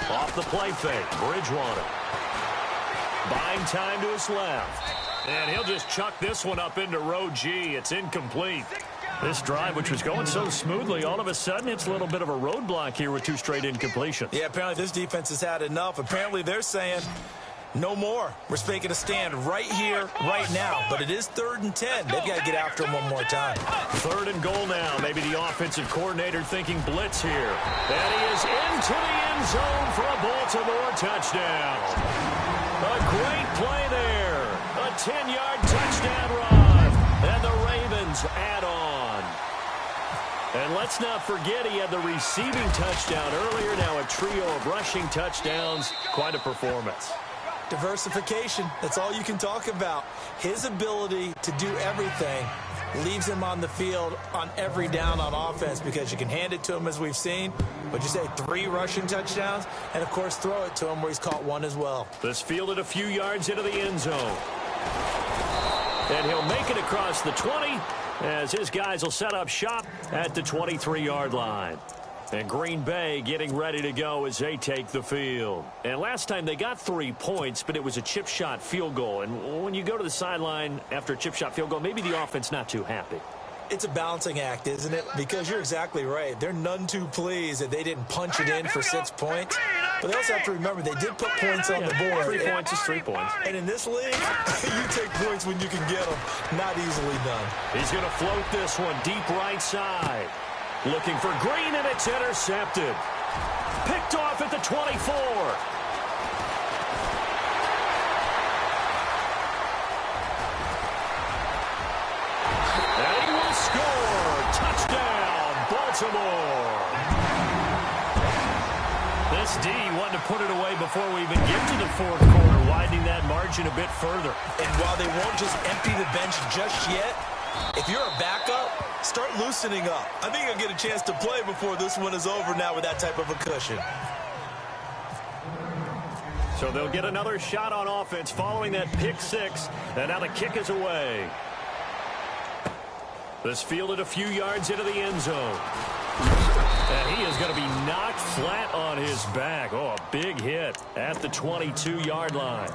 Off the play fake, Bridgewater. Buying time to his left. And he'll just chuck this one up into row G. It's incomplete. This drive, which was going so smoothly, all of a sudden it's a little bit of a roadblock here with 2 straight incompletions. Yeah, apparently this defense has had enough. Apparently they're saying no more. We're making a stand right here, right now. But it is 3rd and 10. They've got to get after him one more time. 3rd and goal now. Maybe the offensive coordinator thinking blitz here. And he is into the end zone for a Baltimore touchdown. A great play there. A 10-yard touchdown run. And the Ravens add on. And let's not forget he had the receiving touchdown earlier. Now a trio of rushing touchdowns. Quite a performance. Diversification, that's all you can talk about. His ability to do everything leaves him on the field on every down on offense because you can hand it to him as we've seen. Would you say 3 rushing touchdowns? And, of course, throw it to him where he's caught 1 as well. This fielded a few yards into the end zone. And he'll make it across the 20 as his guys will set up shop at the 23-yard line. And Green Bay getting ready to go as they take the field. And last time they got 3 points, but it was a chip shot field goal. And when you go to the sideline after a chip shot field goal, maybe the offense not too happy. It's a balancing act, isn't it? Because you're exactly right. They're none too pleased that they didn't punch it in for 6 points. But they also have to remember they did put points on the board. 3 points is 3 points. And in this league, you take points when you can get them. Not easily done. He's going to float this one deep right side. Looking for Green, and it's intercepted. Picked off at the 24. And he will score. Touchdown, Baltimore. This D wanted to put it away before we even get to the fourth quarter, widening that margin a bit further. And while they won't just empty the bench just yet, if you're a backup, start loosening up. I think you'll get a chance to play before this one is over now with that type of a cushion. So they'll get another shot on offense following that pick 6, and now the kick is away. This fielded a few yards into the end zone. And he is going to be knocked flat on his back. Oh, a big hit at the 22-yard line.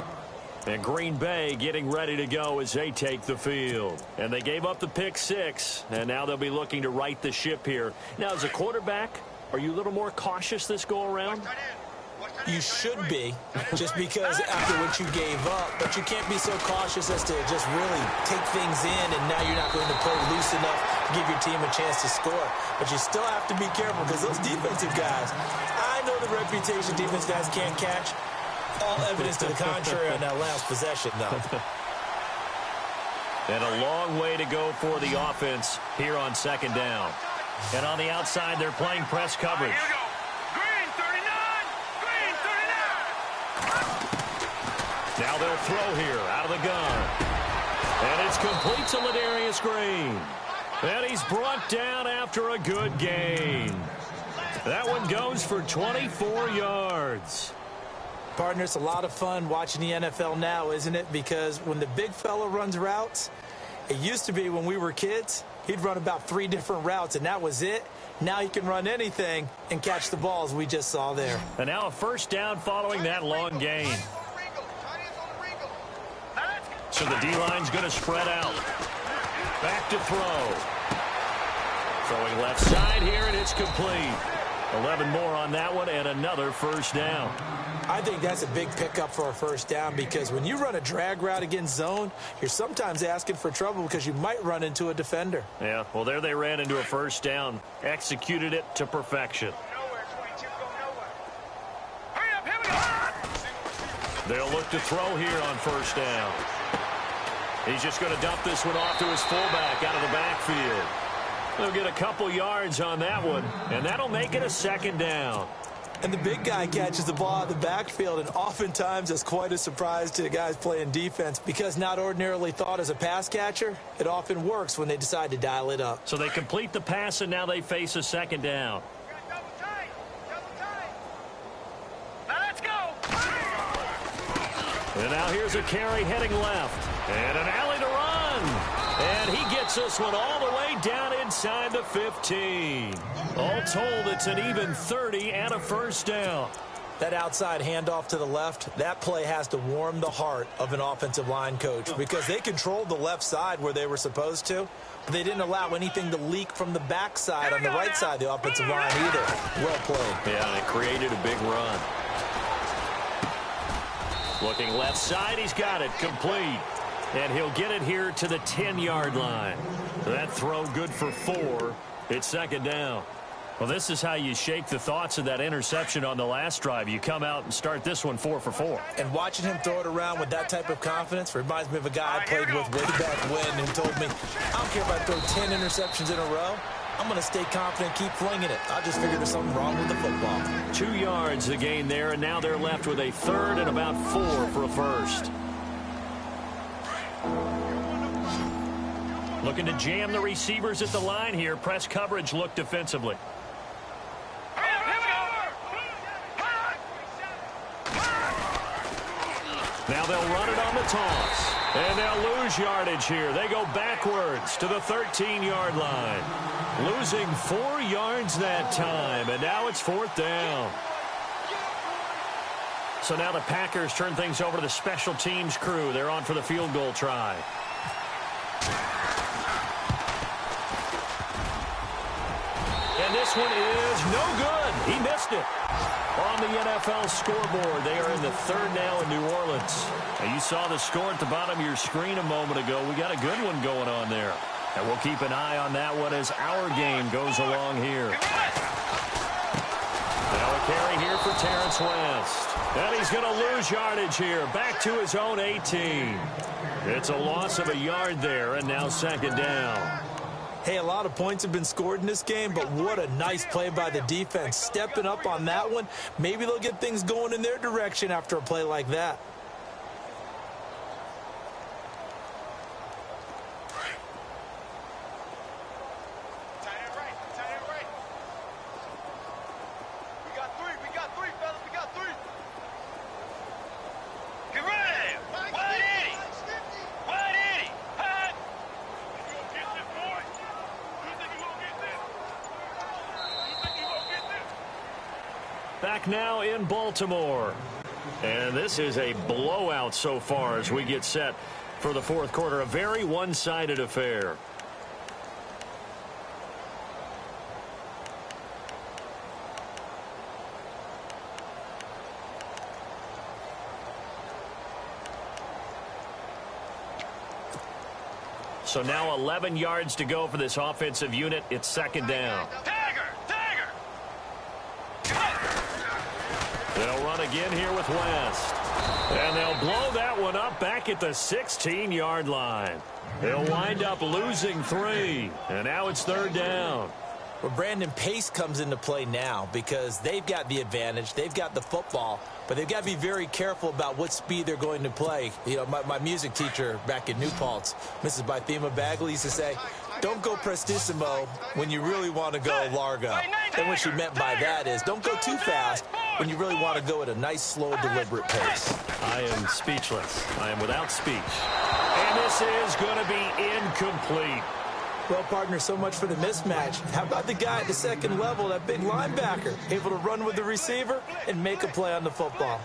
And Green Bay getting ready to go as they take the field. And they gave up the pick 6, and now they'll be looking to right the ship here. Now, as a quarterback, are you a little more cautious this go-around? You should be, just because after what you gave up. But you can't be so cautious as to just really take things in, and now you're not going to play loose enough to give your team a chance to score. But you still have to be careful because those defensive guys, I know the reputation defense guys can't catch. All evidence to the contrary on that last possession, though. And a long way to go for the offense here on second down. And on the outside, they're playing press coverage. Here we go. Green 39. Green 39. Now they'll throw here out of the gun. And it's complete to Ladarius Green. And he's brought down after a good gain. That one goes for 24 yards. Partner, it's a lot of fun watching the NFL now, isn't it? Because when the big fella runs routes, it used to be when we were kids, he'd run about 3 different routes, and that was it. Now he can run anything and catch the balls we just saw there. And now a first down following that long gain. So the D-line's going to spread out. Back to throw. Throwing left side here, and it's complete. 11 more on that one, and another first down. I think that's a big pickup for a first down because when you run a drag route against zone, you're sometimes asking for trouble because you might run into a defender. Yeah, well, there they ran into a first down. Executed it to perfection. They'll look to throw here on first down. He's just going to dump this one off to his fullback out of the backfield. They'll get a couple yards on that one, and that'll make it a second down. And the big guy catches the ball out of the backfield, and oftentimes it's quite a surprise to the guys playing defense because not ordinarily thought as a pass catcher, it often works when they decide to dial it up. So they complete the pass, and now they face a second down. Let's go. And now here's a carry heading left, and an alley to run. And he gets this one all the way down inside the 15. All told, it's an even 30 and a first down. That outside handoff to the left, that play has to warm the heart of an offensive line coach because they controlled the left side where they were supposed to. But they didn't allow anything to leak from the backside on the right side of the offensive line either. Well played. Yeah, and it created a big run. Looking left side, he's got it complete. And he'll get it here to the 10-yard line. That throw good for 4. It's second down. Well, this is how you shake the thoughts of that interception on the last drive. You come out and start this one 4 for 4. And watching him throw it around with that type of confidence reminds me of a guy I played with way back when who told me, I don't care if I throw 10 interceptions in a row. I'm going to stay confident, keep flinging it. I just figured there's something wrong with the football. 2 yards the gain there, and now they're left with a third and about 4 for a first. Looking to jam the receivers at the line here. Press coverage look defensively. Now they'll run it on the toss. And they'll lose yardage here. They go backwards to the 13-yard line. Losing 4 yards that time. And now it's 4th down. So now the Packers turn things over to the special teams crew. They're on for the field goal try. And this one is no good. He missed it. On the NFL scoreboard, they are in the 3rd now in New Orleans. Now you saw the score at the bottom of your screen a moment ago. We got a good one going on there. And we'll keep an eye on that one as our game goes along here. Now a carry here for Terrence West. And he's going to lose yardage here. Back to his own 18. It's a loss of a yard there, and now 2nd down. Hey, a lot of points have been scored in this game, but what a nice play by the defense. Stepping up on that one. Maybe they'll get things going in their direction after a play like that. Back now in Baltimore. And this is a blowout so far as we get set for the 4th quarter. A very one-sided affair. So now 11 yards to go for this offensive unit. It's 2nd down. They'll run again here with West. And they'll blow that one up back at the 16-yard line. They'll wind up losing 3. And now it's 3rd down. Well, Brandon, pace comes into play now because they've got the advantage. They've got the football, but they've got to be very careful about what speed they're going to play. You know, my music teacher back in New Paltz, Mrs. Bythema Bagley, used to say, don't go prestissimo when you really want to go largo. And what she meant by that is don't go too fast when you really want to go at a nice, slow, deliberate pace. I am speechless. I am without speech. And this is going to be incomplete. Well, partner, so much for the mismatch. How about the guy at the 2nd level, that big linebacker, able to run with the receiver and make a play on the football?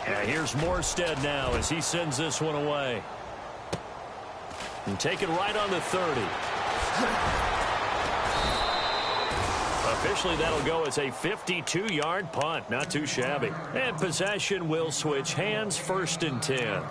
Yeah, here's Morstead now as he sends this one away. And take it right on the 30. Officially, that'll go as a 52-yard punt. Not too shabby. And possession will switch hands. 1st and 10.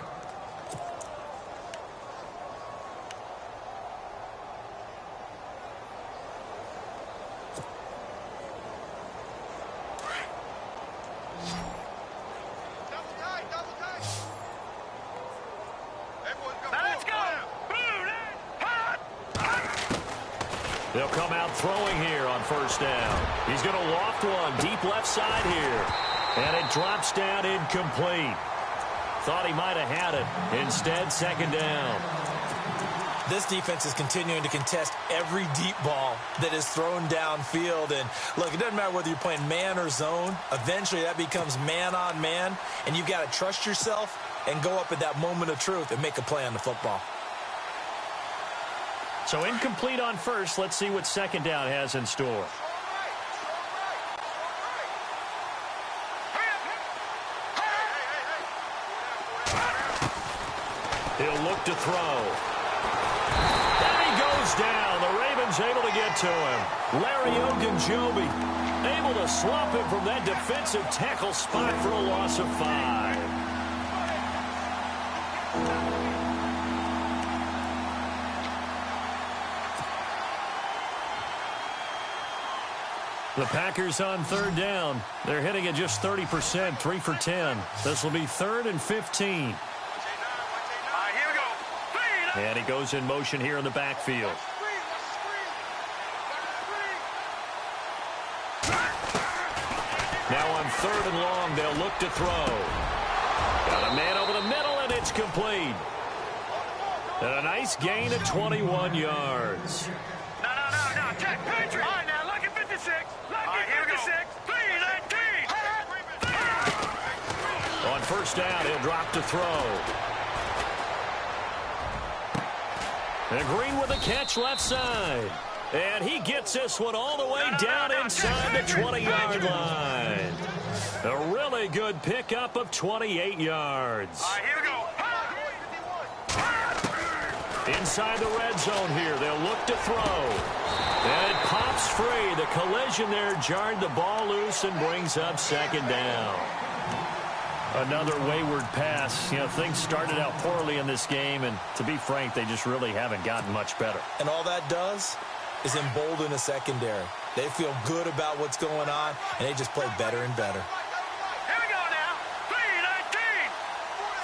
They'll come out throwing here on 1st down. He's going to loft one deep left side here. And it drops down incomplete. Thought he might have had it. Instead, 2nd down. This defense is continuing to contest every deep ball that is thrown downfield. And, look, it doesn't matter whether you're playing man or zone. Eventually, that becomes man on man. And you've got to trust yourself and go up at that moment of truth and make a play on the football. So incomplete on 1st. Let's see what 2nd down has in store. He'll look to throw. And he goes down. The Ravens able to get to him. Larry Ogunjobi able to swap him from that defensive tackle spot for a loss of 5. The Packers on 3rd down. They're hitting at just 30%, 3 for 10. This will be 3rd and 15. And he goes in motion here in the backfield. Now on 3rd and long, they'll look to throw. Got a man over the middle, and it's complete. And a nice gain of 21 yards. No. Check, Patriot. All right, now, look at 56. Look at 56. 3-19. On first down, he'll drop to throw. And Green with a catch left side. And he gets this one all the way down inside the 20-yard line. A really good pickup of 28 yards. All right, here we go. Inside the red zone here, they'll look to throw. And it pops free. The collision there jarred the ball loose and brings up second down. Another wayward pass. You know, things started out poorly in this game, and to be frank, they just really haven't gotten much better. And all that does is embolden the secondary. They feel good about what's going on, and they just play better and better. Here we go now. 3-19.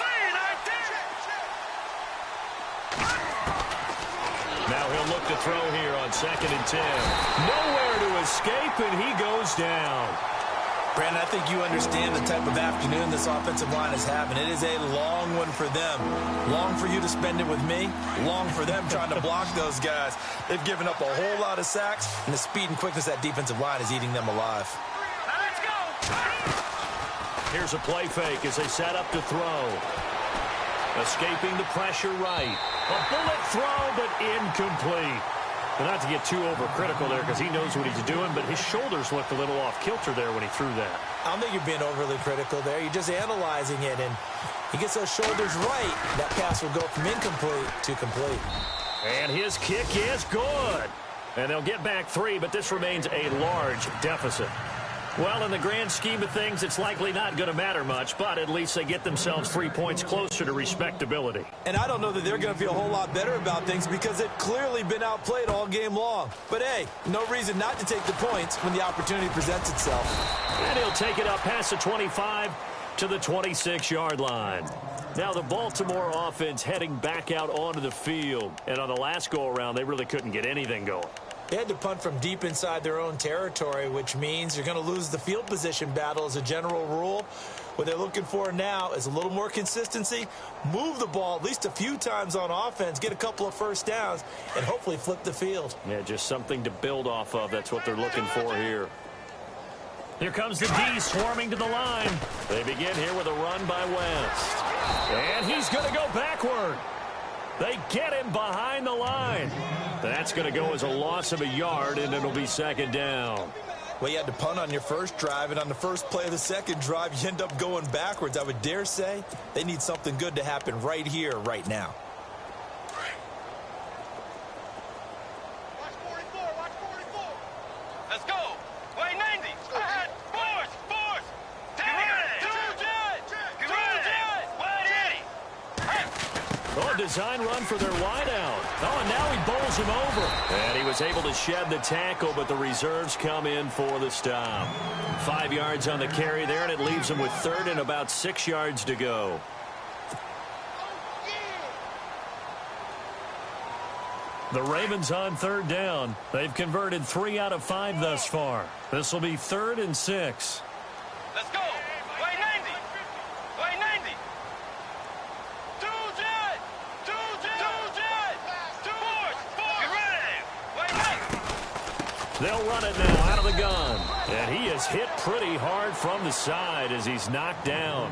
3-19. Now he'll look to throw here on 2nd and 10. Nowhere to escape, and he goes down. Brandon, I think you understand the type of afternoon this offensive line is having. It is a long one for them. Long for you to spend it with me. Long for them trying to block those guys. They've given up a whole lot of sacks, and the speed and quickness of that defensive line is eating them alive. Now let's go. Here's a play fake as they set up to throw. Escaping the pressure right. A bullet throw, but incomplete. But not to get too overcritical there because he knows what he's doing, but his shoulders looked a little off kilter there when he threw that. I don't think you're being overly critical there. You're just analyzing it, and he gets those shoulders right. That pass will go from incomplete to complete. And his kick is good. And they'll get back 3, but this remains a large deficit. Well, in the grand scheme of things, it's likely not going to matter much, but at least they get themselves 3 points closer to respectability. And I don't know that they're going to feel a whole lot better about things because they've clearly been outplayed all game long. But, hey, no reason not to take the points when the opportunity presents itself. And he'll take it up past the 25 to the 26-yard line. Now the Baltimore offense heading back out onto the field. And on the last go-around, they really couldn't get anything going. They had to punt from deep inside their own territory, which means you're going to lose the field position battle as a general rule. What they're looking for now is a little more consistency, move the ball at least a few times on offense, get a couple of first downs, and hopefully flip the field. Yeah, just something to build off of. That's what they're looking for here. Here comes the D swarming to the line. They begin here with a run by West. And he's going to go backward. They get him behind the line. That's going to go as a loss of a yard, and it'll be second down. Well, you had to punt on your first drive, and on the first play of the second drive, you end up going backwards. I would dare say they need something good to happen right here, right now. Watch 44. Watch 44. Let's go. Way 90. Ahead. Force. Take it. Get ready. Wide 80. Oh, design run for their wideout. Oh, and now he bowls him over. And he was able to shed the tackle, but the reserves come in for the stop. 5 yards on the carry there, and it leaves him with 3rd and about 6 yards to go. The Ravens on 3rd down. They've converted 3 out of 5 thus far. This will be 3rd and 6. Let's go. Way 90. Way 90. They'll run it now out of the gun. And he is hit pretty hard from the side as he's knocked down.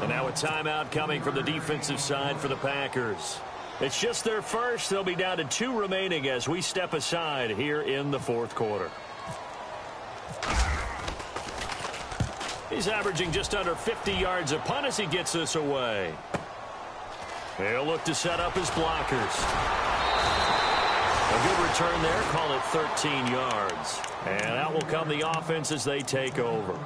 And now a timeout coming from the defensive side for the Packers. It's just their first. They'll be down to 2 remaining as we step aside here in the 4th quarter. He's averaging just under 50 yards a punt as he gets this away. He'll look to set up his blockers. A good return there, call it 13 yards. And out will come the offense as they take over.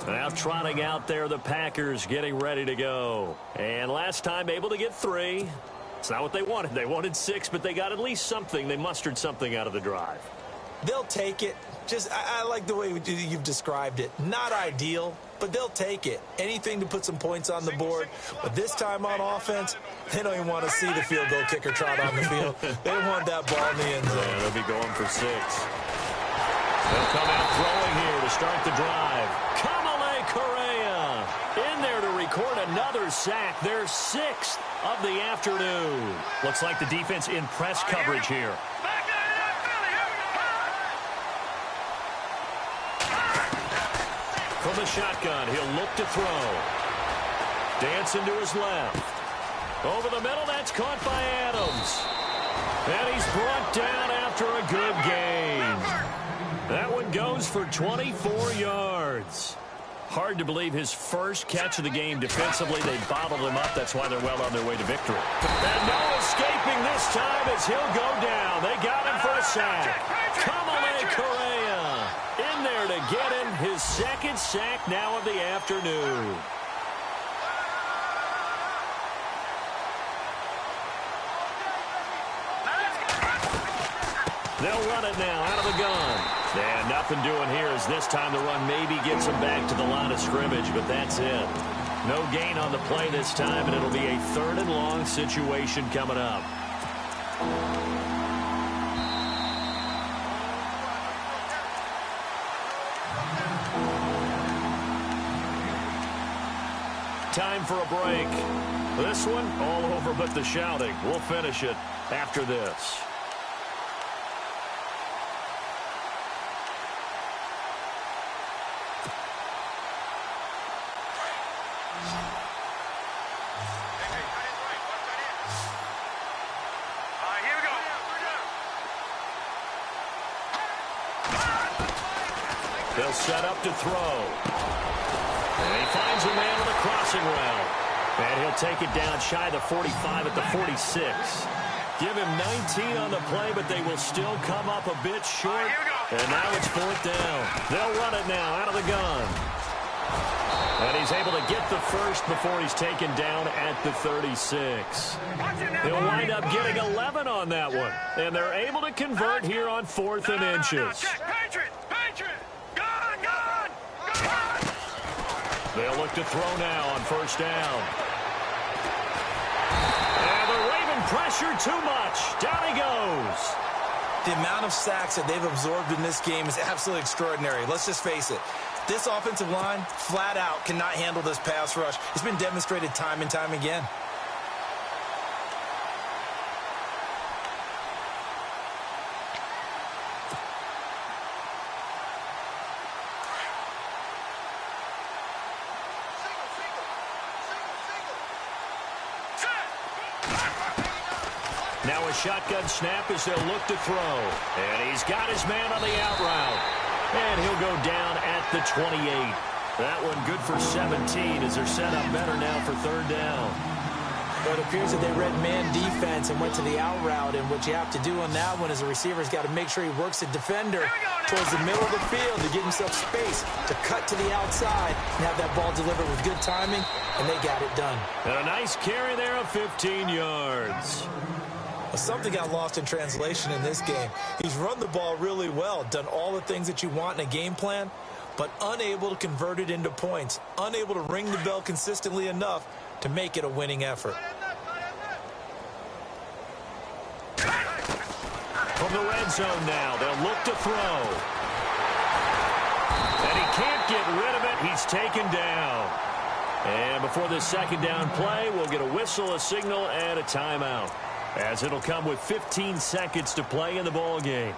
Now trotting out there, the Packers getting ready to go. And last time able to get 3. It's not what they wanted. They wanted 6, but they got at least something. They mustered something out of the drive. They'll take it. I like the way you've described it. Not ideal, but they'll take it. Anything to put some points on the board. But this time on offense, they don't even want to see the field goal kicker trot on the field. They want that ball in the end zone. Yeah, they'll be going for 6. They'll come out throwing here to start the drive. Kamale Correa in there to record another sack, their 6th of the afternoon. Looks like the defense in press coverage here. From the shotgun, he'll look to throw. Dancing to his left. Over the middle, that's caught by Adams. And he's brought down after a good gain. That one goes for 24 yards. Hard to believe his first catch of the game defensively. They bottled him up. That's why they're well on their way to victory. And no escaping this time as he'll go down. They got him for a sack. Kamale Correa in there to get him his 2nd sack now of the afternoon. They'll run it now out of the gun. And nothing doing here as this time the run maybe gets him back to the line of scrimmage, but that's it. No gain on the play this time, and it'll be a 3rd and long situation coming up. Time for a break. This one, all over but the shouting. We'll finish it after this. They'll set up to throw. And he finds a man on the crossing route. And he'll take it down shy of the 45 at the 46. Give him 19 on the play, but they will still come up a bit short. And now it's 4th down. They'll run it now out of the gun. And he's able to get the first before he's taken down at the 36. He'll wind up getting 11 on that one. And they're able to convert here on 4th and inches. They'll look to throw now on 1st down. And the Raven pressure too much. Down he goes. The amount of sacks that they've absorbed in this game is absolutely extraordinary. Let's just face it. This offensive line, flat out, cannot handle this pass rush. It's been demonstrated time and time again. Now a shotgun snap as they'll look to throw. And he's got his man on the out route. And he'll go down at the 28. That one good for 17 as they're set up better now for 3rd down. But it appears that they read man defense and went to the out route. And what you have to do on that one is the receiver's got to make sure he works the defender towards the middle of the field to give himself space to cut to the outside and have that ball delivered with good timing. And they got it done. And a nice carry there of 15 yards. Something got lost in translation in this game. He's run the ball really well, done all the things that you want in a game plan, but unable to convert it into points, unable to ring the bell consistently enough to make it a winning effort. From the red zone now, they'll look to throw. And he can't get rid of it. He's taken down. And before this 2nd down play, we'll get a whistle, a signal, and a timeout, as it'll come with 15 seconds to play in the ball game.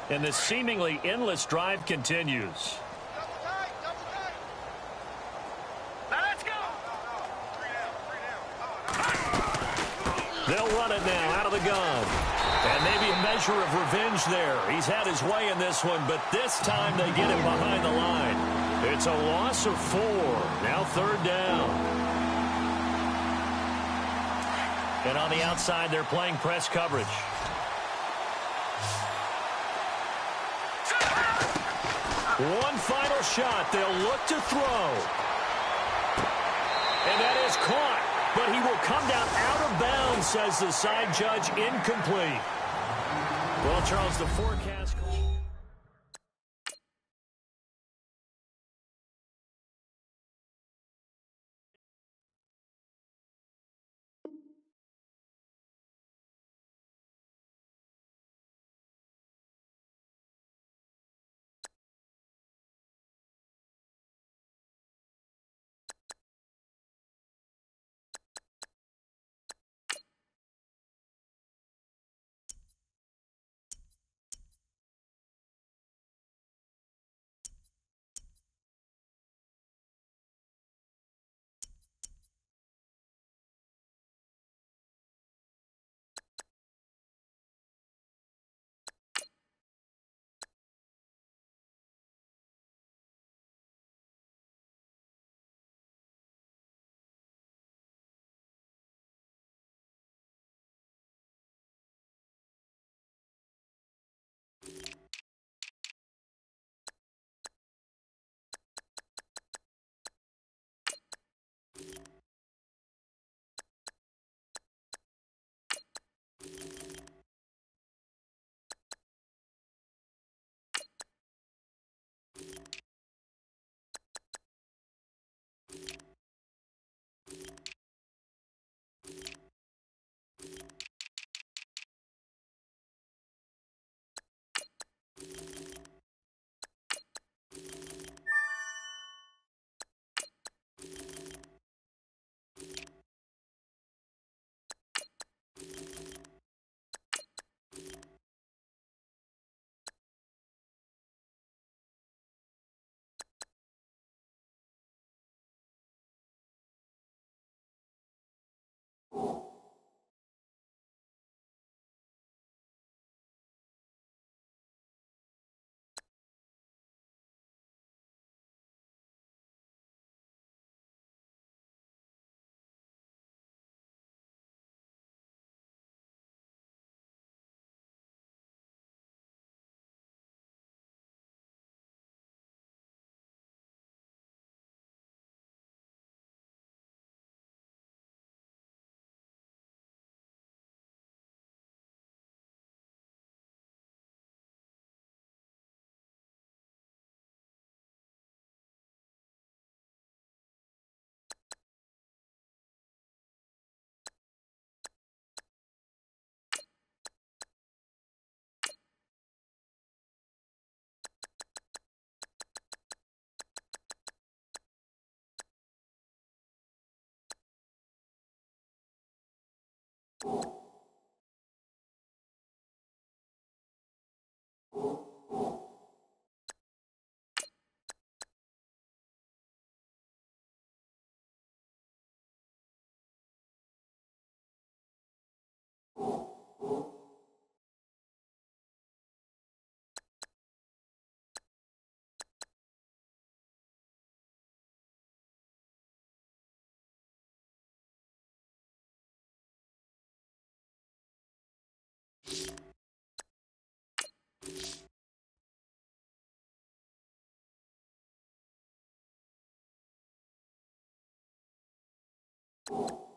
And this seemingly endless drive continues. They'll run it now out of the gun. And maybe a measure of revenge there. He's had his way in this one, but this time they get him behind the line. It's a loss of 4. Now 3rd down. And on the outside, they're playing press coverage. One final shot. They'll look to throw. And that is caught. But he will come down out of bounds, says the side judge. Incomplete. Well, Charles, the forecast... it.